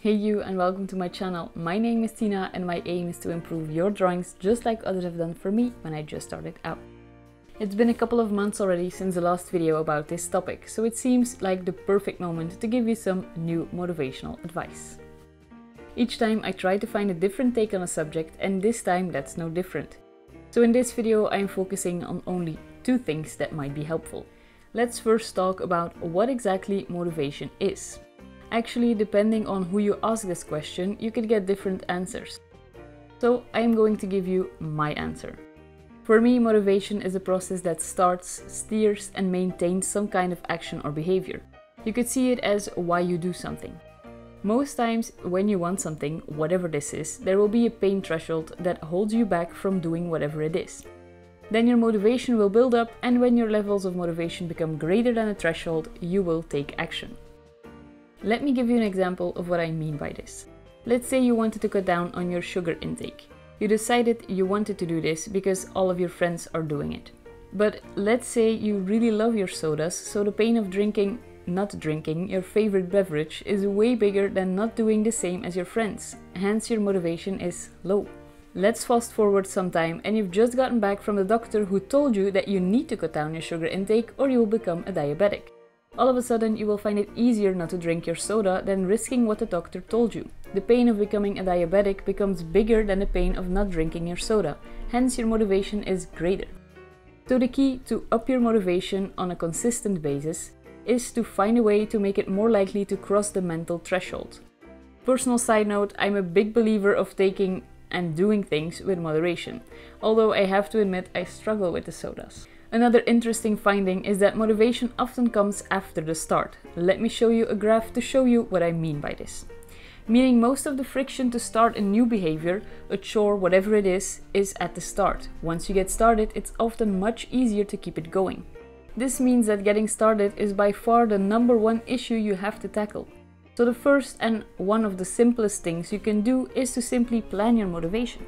Hey you, and welcome to my channel. My name is Tina and my aim is to improve your drawings just like others have done for me when I just started out. It's been a couple of months already since the last video about this topic, so it seems like the perfect moment to give you some new motivational advice. Each time I try to find a different take on a subject, and this time that's no different. So in this video I'm focusing on only two things that might be helpful. Let's first talk about what exactly motivation is. Actually, depending on who you ask this question, you could get different answers. So I am going to give you my answer. For me, motivation is a process that starts, steers and maintains some kind of action or behavior. You could see it as why you do something. Most times when you want something, whatever this is, there will be a pain threshold that holds you back from doing whatever it is. Then your motivation will build up, and when your levels of motivation become greater than a threshold, you will take action. Let me give you an example of what I mean by this. Let's say you wanted to cut down on your sugar intake. You decided you wanted to do this because all of your friends are doing it. But let's say you really love your sodas, so the pain of not drinking your favorite beverage is way bigger than not doing the same as your friends. Hence your motivation is low. Let's fast forward some time and you've just gotten back from the doctor who told you that you need to cut down your sugar intake or you will become a diabetic. All of a sudden you will find it easier not to drink your soda than risking what the doctor told you. The pain of becoming a diabetic becomes bigger than the pain of not drinking your soda, hence your motivation is greater. So the key to up your motivation on a consistent basis is to find a way to make it more likely to cross the mental threshold. Personal side note, I'm a big believer of taking and doing things with moderation, although I have to admit I struggle with the sodas. Another interesting finding is that motivation often comes after the start. Let me show you a graph to show you what I mean by this. Meaning most of the friction to start a new behavior, a chore, whatever it is at the start. Once you get started, it's often much easier to keep it going. This means that getting started is by far the number one issue you have to tackle. So the first and one of the simplest things you can do is to simply plan your motivation.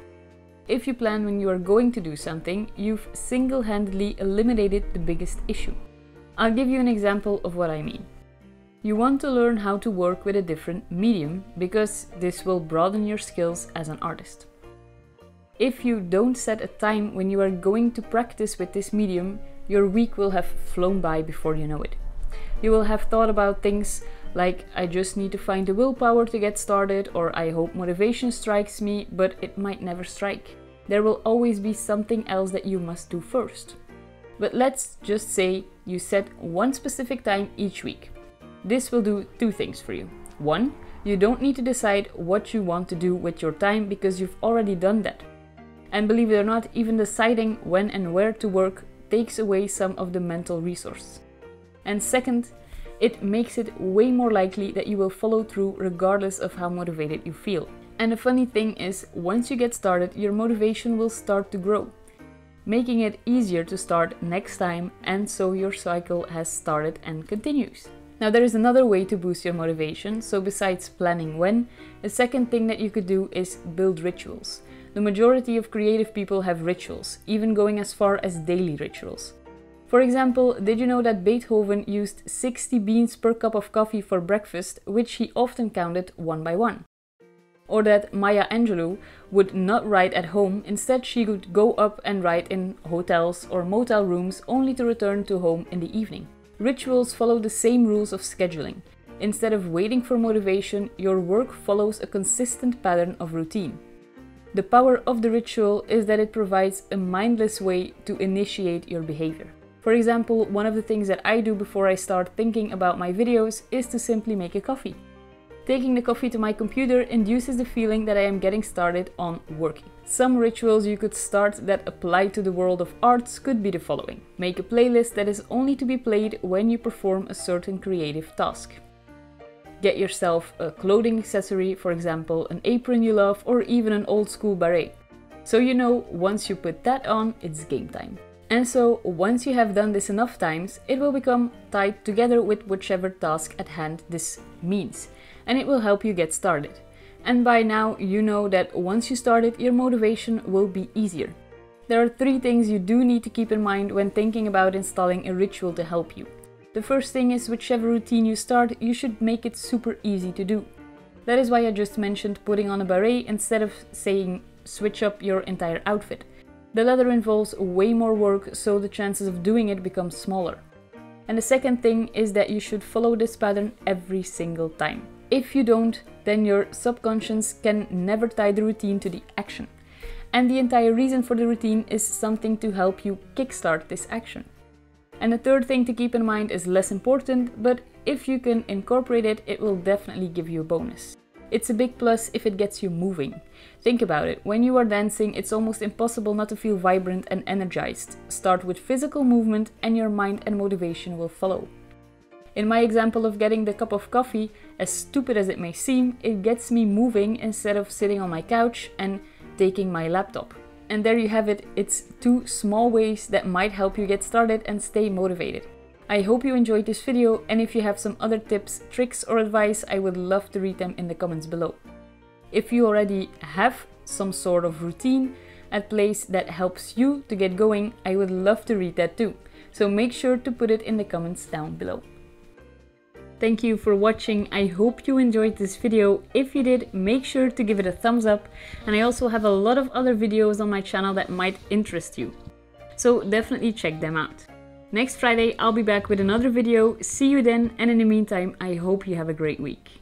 If you plan when you are going to do something, you've single-handedly eliminated the biggest issue. I'll give you an example of what I mean. You want to learn how to work with a different medium because this will broaden your skills as an artist. If you don't set a time when you are going to practice with this medium, your week will have flown by before you know it. You will have thought about things like, I just need to find the willpower to get started, or I hope motivation strikes me, but it might never strike. There will always be something else that you must do first. But let's just say you set one specific time each week. This will do two things for you. One, you don't need to decide what you want to do with your time because you've already done that. And believe it or not, even deciding when and where to work takes away some of the mental resource. And second, it makes it way more likely that you will follow through regardless of how motivated you feel. And the funny thing is, once you get started, your motivation will start to grow, making it easier to start next time, and so your cycle has started and continues. Now there is another way to boost your motivation, so besides planning when, a second thing that you could do is build rituals. The majority of creative people have rituals, even going as far as daily rituals. For example, did you know that Beethoven used 60 beans per cup of coffee for breakfast, which he often counted one by one? Or that Maya Angelou would not write at home, instead she would go up and write in hotels or motel rooms only to return to home in the evening. Rituals follow the same rules of scheduling. Instead of waiting for motivation, your work follows a consistent pattern of routine. The power of the ritual is that it provides a mindless way to initiate your behavior. For example, one of the things that I do before I start thinking about my videos is to simply make a coffee. Taking the coffee to my computer induces the feeling that I am getting started on working. Some rituals you could start that apply to the world of arts could be the following. Make a playlist that is only to be played when you perform a certain creative task. Get yourself a clothing accessory, for example, an apron you love or even an old school beret. So you know, once you put that on, it's game time. And so, once you have done this enough times, it will become tied together with whichever task at hand this means, and it will help you get started. And by now, you know that once you start it, your motivation will be easier. There are three things you do need to keep in mind when thinking about installing a ritual to help you. The first thing is whichever routine you start, you should make it super easy to do. That is why I just mentioned putting on a beret instead of saying switch up your entire outfit. The leather involves way more work, so the chances of doing it become smaller. And the second thing is that you should follow this pattern every single time. If you don't, then your subconscious can never tie the routine to the action. And the entire reason for the routine is something to help you kickstart this action. And the third thing to keep in mind is less important, but if you can incorporate it, it will definitely give you a bonus. It's a big plus if it gets you moving. Think about it, when you are dancing, it's almost impossible not to feel vibrant and energized. Start with physical movement and your mind and motivation will follow. In my example of getting the cup of coffee, as stupid as it may seem, it gets me moving instead of sitting on my couch and taking my laptop. And there you have it, it's 2 small ways that might help you get started and stay motivated. I hope you enjoyed this video, and if you have some other tips, tricks or advice, I would love to read them in the comments below. If you already have some sort of routine at place that helps you to get going, I would love to read that too. So make sure to put it in the comments down below. Thank you for watching. I hope you enjoyed this video. If you did, make sure to give it a thumbs up. And I also have a lot of other videos on my channel that might interest you. So definitely check them out. Next Friday, I'll be back with another video. See you then, and in the meantime, I hope you have a great week.